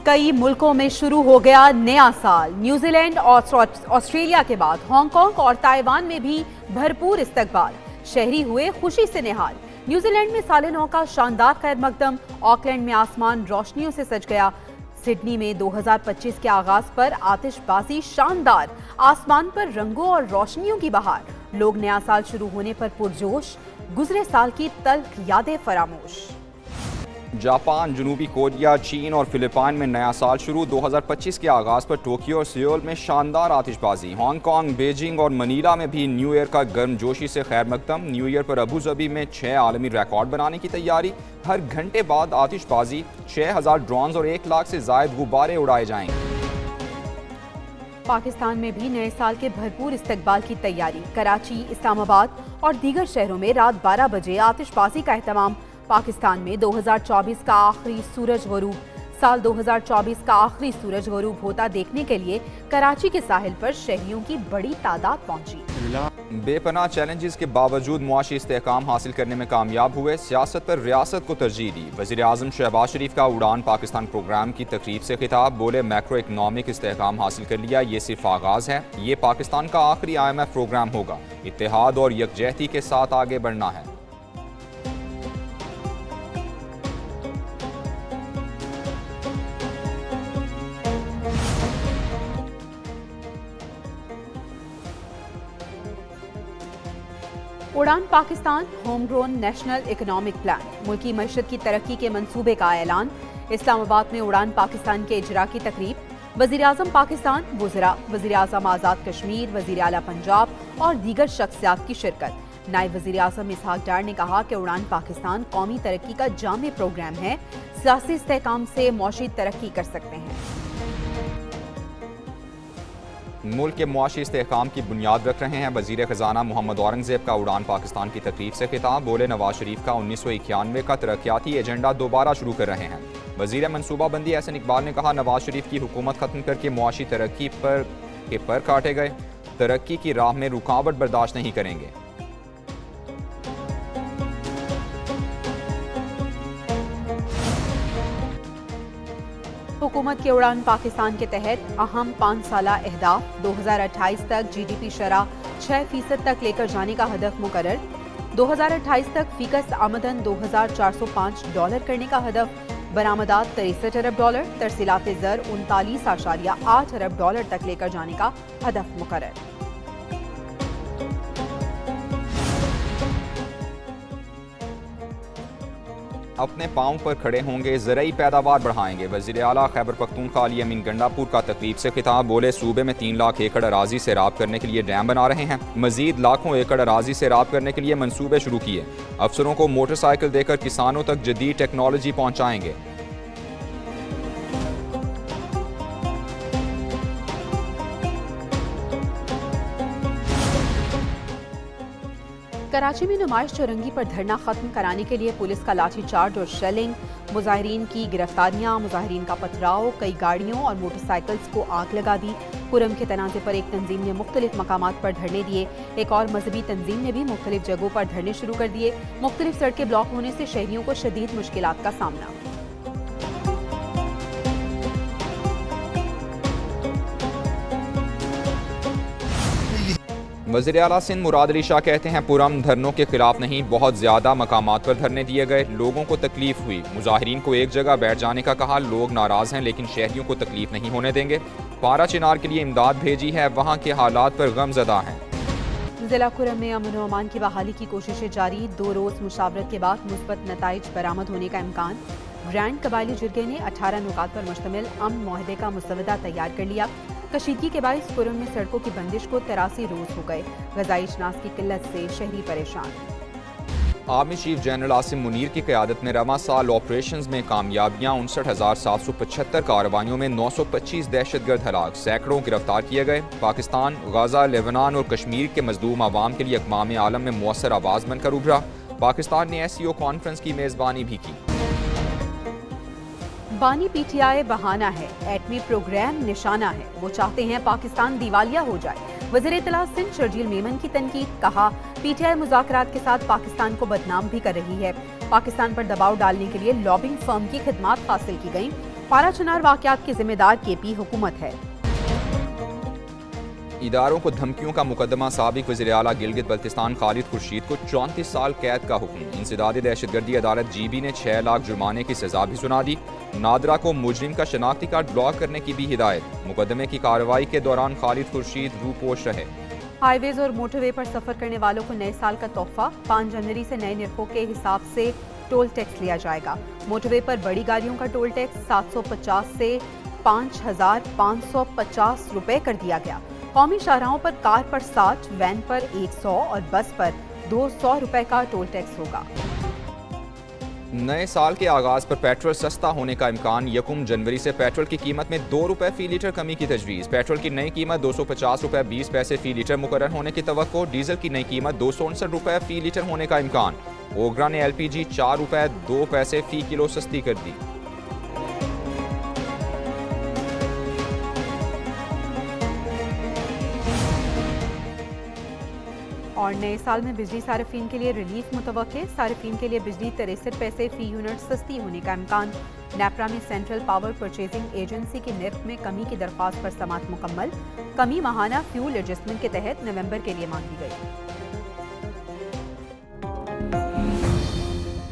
कई मुल्कों में शुरू हो गया नया साल। न्यूजीलैंड और ऑस्ट्रेलिया के बाद हांगकांग और ताइवान में भी भरपूर इस्तकबाल। शहरी हुए खुशी से निहाल। न्यूजीलैंड में साल नौ का शानदार खैर मकदम। ऑकलैंड में आसमान रोशनियों से सज गया। सिडनी में 2025 के आगाज पर आतिशबाजी शानदार। आसमान पर रंगों और रोशनियों की बहार। लोग नया साल शुरू होने पर पुरजोश। गुजरे साल की तल्ख यादें फरामोश। जापान, जनूबी कोरिया, चीन और फिलिपाइन में नया साल शुरू। 2025 के आगाज पर टोक्यो और सियोल में शानदार आतिशबाजी। हांगकांग, बेजिंग और मनीला में भी न्यू ईयर का गर्मजोशी से खैर मकदम। न्यू ईयर पर अबू धाबी में 6 आलमी रिकॉर्ड बनाने की तैयारी। हर घंटे बाद आतिशबाजी। 6000 ड्रोन और 1 लाख से जायद गुब्बारे उड़ाए जाएंगे। पाकिस्तान में भी नए साल के भरपूर इस्तकबाल की तैयारी। कराची, इस्लामाबाद और दीगर शहरों में रात 12 बजे आतिशबाजी का एहतमाम। पाकिस्तान में 2024 का आखिरी सूरज गरूब। साल 2024 का आखिरी सूरज गरूब होता देखने के लिए कराची के साहिल पर शहरियों की बड़ी तादाद पहुंची। बेपनाह चैलेंजेस के बावजूद मुआशी इस्तेहकाम हासिल करने में कामयाब हुए। सियासत पर रियासत को तरजीह दी। वज़ीर आज़म शहबाज शरीफ का उड़ान पाकिस्तान प्रोग्राम की तकरीब से खिताब। बोले, मैक्रो इकनॉमिक इस्तेहकाम हासिल कर लिया, ये सिर्फ आगाज है। ये पाकिस्तान का आखिरी IMF प्रोग्राम होगा। इत्तेहाद और यकजहती के साथ आगे बढ़ना है। उड़ान Pakistan home grown national economic plan. मुल्की मईशत की तरक्की के मंसूबे का ऐलान। इस्लामाबाद में उड़ान पाकिस्तान के इजरा की तकरीब। वज़ीर आज़म पाकिस्तान, वज़रा, वज़ीर आज़म आज़ाद कश्मीर, वज़ीर आला पंजाब और दीगर शख्सियात की शिरकत। नायब वज़ीर आज़म इसहाक डार ने कहा कि उड़ान पाकिस्तान कौमी तरक्की का जामे प्रोग्राम है। सियासी इस्तेहकाम से मौशी तरक्की कर सकते हैं। मुल्क के मुआशी इस्तेहकाम की बुनियाद रख रहे हैं। वज़ीर ख़जाना मोहम्मद औरंगज़ेब का उड़ान पाकिस्तान की तकरीब से खिताब। बोले, नवाज शरीफ का 1991 का तरक्याती एजेंडा दोबारा शुरू कर रहे हैं। वज़ीर मनसूबाबंदी एहसन इकबाल ने कहा, नवाज शरीफ की हुकूमत ख़त्म करके मुआशी तरक्की पर काटे गए। तरक्की की राह में रुकावट बर्दाश्त नहीं करेंगे। हुकूमत के उड़ान पाकिस्तान के तहत अहम 5 साला अहदाफ। 2028 तक GDP शरह 6% तक लेकर जाने का हदफ मुकर्रर। 2028 तक फीकस आमदन $2,405 करने का हदफ। बरामदात $63 अरब। तरसीलात ज़र $39.8 अरब तक लेकर जाने का हदफ मुकर्रर। अपने पाँव पर खड़े होंगे, ज़रई पैदावार बढ़ाएंगे। वज़ीर आला खैबर पख्तूनख्वा अली अमीन गंडापुर का तकरीब से खिताब। बोले, सूबे में 3 लाख एकड़ अराजी से राब करने के लिए डैम बना रहे हैं। मजीद लाखों एकड़ अराजी से राब करने के लिए मंसूबे शुरू किए। अफसरों को मोटरसाइकिल देकर किसानों तक जदीद टेक्नोलॉजी पहुँचाएंगे। कराची में नुमाइश चौरंगी पर धरना खत्म कराने के लिए पुलिस का लाठीचार्ज और शेलिंग। मुजाहिरीन की गिरफ्तारियां, मुजाहिरीन का पथराव, कई गाड़ियों और मोटरसाइकिल्स को आग लगा दी। कुरम के तनाज़े पर एक तंजीम ने मुख्तलिफ मकामात पर धरने दिए। एक और मजहबी तंजीम ने भी मुख्तलिफ जगहों पर धरने शुरू कर दिए। मुख्तलिफ सड़कें ब्लॉक होने से शहरियों को शदीद मुश्किलात का सामना। वज़ीर आला सिंध मुराद अली शाह कहते हैं, पुरम धरनों के खिलाफ नहीं, बहुत ज़्यादा मकामात पर धरने दिए गए। लोगों को तकलीफ हुई। मुजाहिरीन को एक जगह बैठ जाने का कहा। लोग नाराज़ हैं लेकिन शहरियों को तकलीफ नहीं होने देंगे। पारा चिनार के लिए इमदाद भेजी है, वहाँ के हालात पर गमज़दा हैं। जिला कुरम में अमन व अमान की बहाली की कोशिशें जारी। 2 रोज़ मुशावरत के बाद मुस्बत नताइज बरामद होने का इम्कान। ग्रैंड कबायली जिरगे ने 18 नुकात पर मुश्तमिल अमन मुआहदे का मुसवदा तैयार कर लिया। कशीदगी के बाइस कुरम में सड़कों की बंदिश को 83 रोज हो गए। ग़ज़ाई अजनास की किल्लत से शहरी परेशान। Army chief general Asim Munir की क़यादत में रवा साल ऑपरेशंस में कामयाबियाँ। 59,775 कार्रवाइयों में 925 दहशतगर्द हलाक, सैकड़ों गिरफ्तार किए गए। पाकिस्तान, गाज़ा, लेबनान और कश्मीर के मजलूम आवाम के लिए अक़वाम आलम में मुअस्सर आवाज़ बनकर उभरा। पाकिस्तान ने SCO कॉन्फ्रेंस की मेज़बानी भी की। बानी PTI बहाना है, एटमी प्रोग्राम निशाना है। वो चाहते हैं पाकिस्तान दिवालिया हो जाए। वज़ीर इत्तलात सिंध शर्जील मेमन की तनकीद। कहा, PTI मुज़ाकरात के साथ पाकिस्तान को बदनाम भी कर रही है। पाकिस्तान पर दबाव डालने के लिए लॉबिंग फर्म की खिदमात हासिल की गई। पारा चिनार वाकयात की जिम्मेदार केपी हुकूमत है। इदारों को धमकियों का मुकदमा साबिक वज़ीर आला गिलगित बल्तिस्तान खालिद खुर्शीद को 34 साल कैद का हुक्म। इंसदादी दहशतगर्दी अदालत जीबी ने 6 लाख जुर्माने की सजा भी सुना दी। नादरा को मुजरिम का शनाख्ती कार्ड ब्लॉक करने की भी हिदायत। मुकदमे की कार्रवाई के दौरान खालिद खुर्शीद रूपोश रहे। हाईवेज और मोटरवे पर सफर करने वालों को नए साल का तोहफा। 5 जनवरी से नए निरखों के हिसाब से टोल टैक्स लिया जाएगा। मोटरवे पर बड़ी गाड़ियों का टोल टैक्स 750 से 5,550 रुपए कर दिया गया। कौमी शाहराहों पर कार पर 60, वैन पर 100 और बस पर 200 रुपए का टोल टैक्स होगा। नए साल के आगाज़ पर पेट्रोल सस्ता होने का इम्कान। 1 जनवरी से पेट्रोल की कीमत में 2 रुपए फी लीटर कमी की तजवीज़। पेट्रोल की नई कीमत 250 रुपए 20 पैसे फी लीटर मुकर्रर होने की तवक्को। डीजल की नई कीमत 259 रुपए फी लीटर होने का इम्कान। ओगरा ने LPG 4 रुपए 2 पैसे फी किलो सस्ती कर दी। और नए साल में बिजली सार्फिन के लिए रिलीफ मुतवक्के। सार्फिन के लिए बिजली 63 पैसे फी यूनिट सस्ती होने का इम्कान। नेपरा में सेंट्रल पावर परचेजिंग एजेंसी के निर्ख में कमी की दरख्वास्त पर समाअत मुकम्मल। कमी माहाना फ्यूल एडजस्टमेंट के तहत नवंबर के लिए मांगी गई।